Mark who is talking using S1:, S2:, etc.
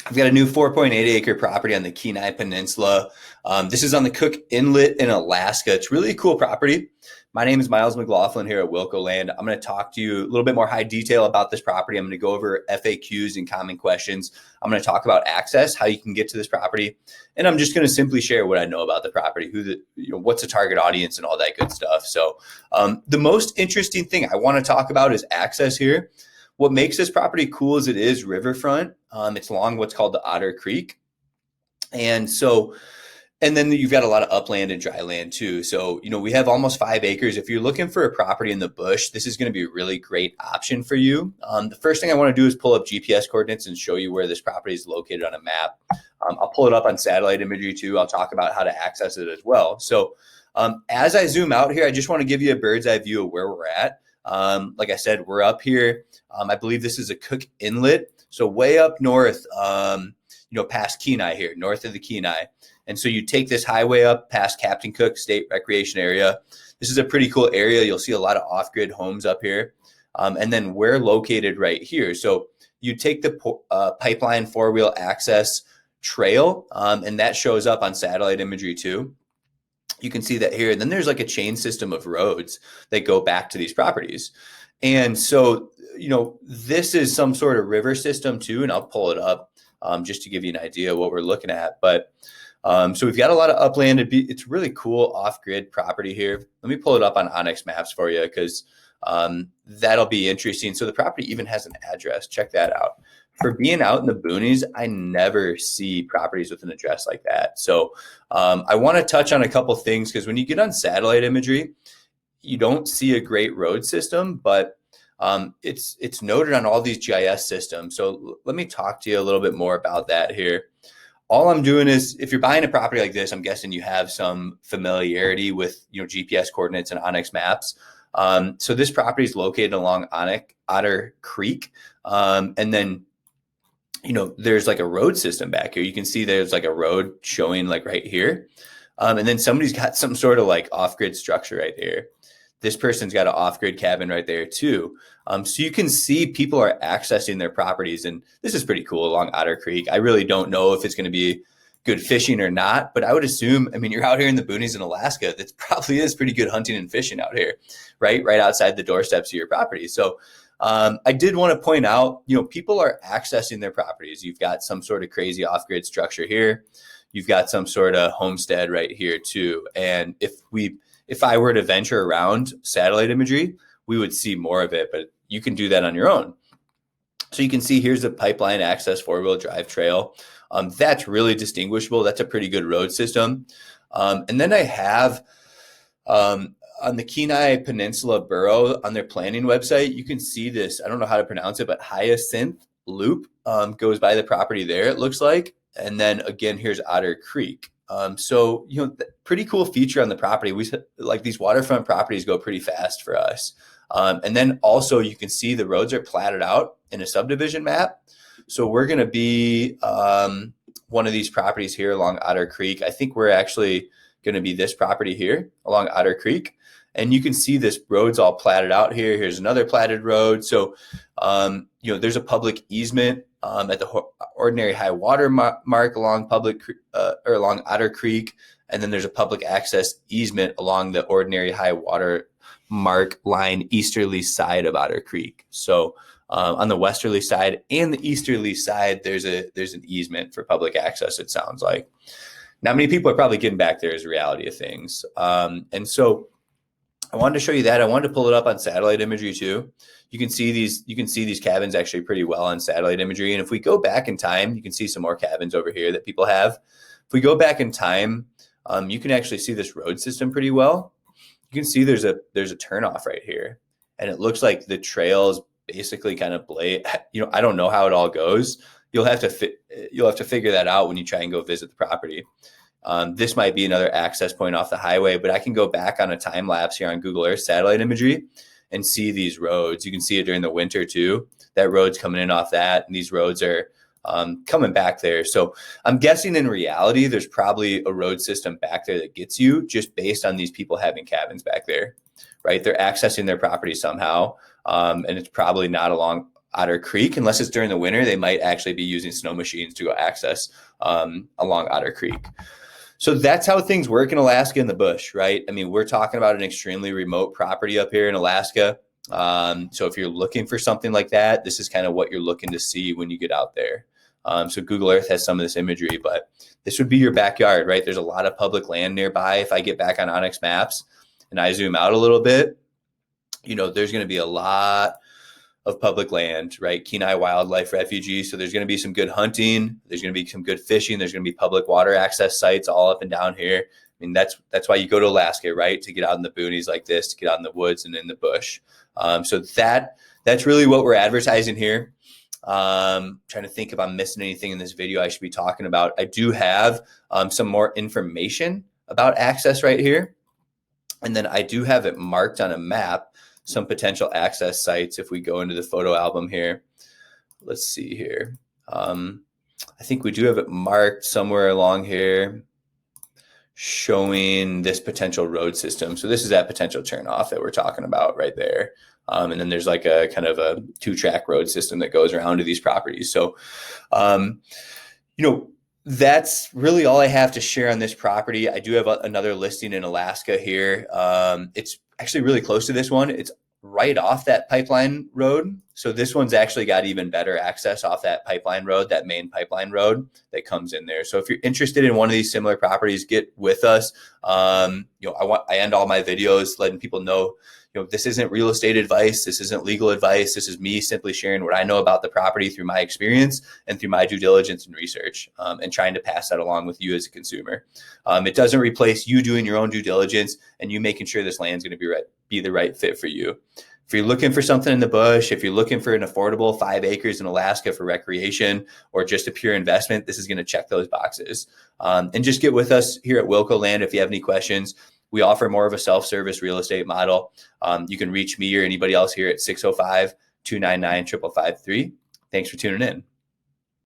S1: I've got a new 4.8 acre property on the Kenai Peninsula. This is on the Cook Inlet in Alaska. It's really a cool property. My name is Miles McLaughlin here at Wilco Land. I'm going to talk to you a little bit more high detail about this property. I'm going to go over FAQs and common questions. I'm going to talk about access, how you can get to this property, and I'm just going to simply share what I know about the property, what's the target audience, and all that good stuff. So, the most interesting thing I want to talk about is access here. What makes this property cool is it is riverfront. It's along what's called the Otter Creek. And then you've got a lot of upland and dry land too. So, we have almost 5 acres. If you're looking for a property in the bush, this is going to be a really great option for you. The first thing I want to do is pull up GPS coordinates and show you where this property is located on a map. I'll pull it up on satellite imagery too. I'll talk about how to access it as well. So as I zoom out here, I just want to give you a bird's eye view of where we're at. Like I said, we're up here. I believe this is a Cook Inlet. So way up north, past Kenai here, north of the Kenai. And so you take this highway up past Captain Cook State Recreation Area. This is a pretty cool area. You'll see a lot of off-grid homes up here. And then we're located right here. So you take the pipeline four-wheel access trail, and that shows up on satellite imagery too. You can see that here. And then there's like a chain system of roads that go back to these properties. And so, this is some sort of river system too, and I'll pull it up just to give you an idea of what we're looking at. But so we've got a lot of upland. It's really cool off-grid property here. Let me pull it up on Onyx Maps for you because that'll be interesting. So the property even has an address. Check that out. For being out in the boonies, I never see properties with an address like that. So I want to touch on a couple things because when you get on satellite imagery, you don't see a great road system, but it's noted on all these GIS systems. So let me talk to you a little bit more about that here. All I'm doing is, if you're buying a property like this, I'm guessing you have some familiarity with GPS coordinates and Onyx Maps. So this property is located along Otter Creek, and then there's like a road system back here. You can see there's like a road showing like right here. And then somebody's got some sort of like off-grid structure right here. This person's got an off-grid cabin right there too. So you can see people are accessing their properties, and this is pretty cool along Otter Creek. I really don't know if it's going to be good fishing or not, but I would assume, you're out here in the boonies in Alaska, that probably is pretty good hunting and fishing out here, right outside the doorsteps of your property. So I did want to point out, people are accessing their properties. You've got some sort of crazy off-grid structure here. You've got some sort of homestead right here too. And if I were to venture around satellite imagery, we would see more of it, but you can do that on your own. So you can see here's a pipeline access four-wheel drive trail. That's really distinguishable. That's a pretty good road system. And then I have on the Kenai Peninsula Burrow on their planning website, you can see this. I don't know how to pronounce it, but Hyacinth Loop goes by the property there, it looks like. And then again, here's Otter Creek. So, pretty cool feature on the property. We like these waterfront properties go pretty fast for us. And then also you can see the roads are platted out in a subdivision map. So we're going to be one of these properties here along Otter Creek. I think we're actually going to be this property here along Otter Creek. And you can see this road's all platted out here. Here's another platted road. So, there's a public easement at the ordinary high water mark along along Otter Creek. And then there's a public access easement along the ordinary high water mark line easterly side of Otter Creek. So on the westerly side and the easterly side, there's an easement for public access, it sounds like. Not many people are probably getting back there is the reality of things. And so I wanted to show you that. I wanted to pull it up on satellite imagery too. You can see these cabins actually pretty well on satellite imagery. And if we go back in time, you can see some more cabins over here that people have. If we go back in time, you can actually see this road system pretty well. You can see there's a turnoff right here, and it looks like the trail is basically kind of I don't know how it all goes. You'll have to figure that out when you try and go visit the property. This might be another access point off the highway, but I can go back on a time lapse here on Google Earth satellite imagery and see these roads. You can see it during the winter too. That road's coming in off that, and these roads are coming back there. So I'm guessing in reality, there's probably a road system back there that gets you just based on these people having cabins back there, right? They're accessing their property somehow. And it's probably not along Otter Creek. Unless it's during the winter, they might actually be using snow machines to go access along Otter Creek. So that's how things work in Alaska in the bush, right? I mean, we're talking about an extremely remote property up here in Alaska. So if you're looking for something like that, this is kind of what you're looking to see when you get out there. So Google Earth has some of this imagery, but this would be your backyard, right? There's a lot of public land nearby. If I get back on Onyx Maps and I zoom out a little bit, there's going to be a lot of public land, right? Kenai Wildlife Refuge. So there's going to be some good hunting. There's going to be some good fishing. There's going to be public water access sites all up and down here. I mean, that's why you go to Alaska, right? To get out in the boonies like this, to get out in the woods and in the bush. So that's really what we're advertising here. Trying to think if I'm missing anything in this video I should be talking about. I do have some more information about access right here. And then I do have it marked on a map, some potential access sites. If we go into the photo album here, let's see here. I think we do have it marked somewhere along here showing this potential road system. So this is that potential turnoff that we're talking about right there. And then there's like a kind of a 2-track road system that goes around to these properties. So, that's really all I have to share on this property. I do have another listing in Alaska here. It's actually really close to this one. It's right off that pipeline road. So this one's actually got even better access off that pipeline road, that main pipeline road that comes in there. So if you're interested in one of these similar properties, get with us. I end all my videos letting people know, this isn't real estate advice. This isn't legal advice. This is me simply sharing what I know about the property through my experience and through my due diligence and research, and trying to pass that along with you as a consumer. It doesn't replace you doing your own due diligence and you making sure this land's going to be the right fit for you. If you're looking for something in the bush, if you're looking for an affordable 5 acres in Alaska for recreation or just a pure investment, this is going to check those boxes. And just get with us here at Wilco Land if you have any questions. We offer more of a self-service real estate model. You can reach me or anybody else here at 605-299-5553. Thanks for tuning in.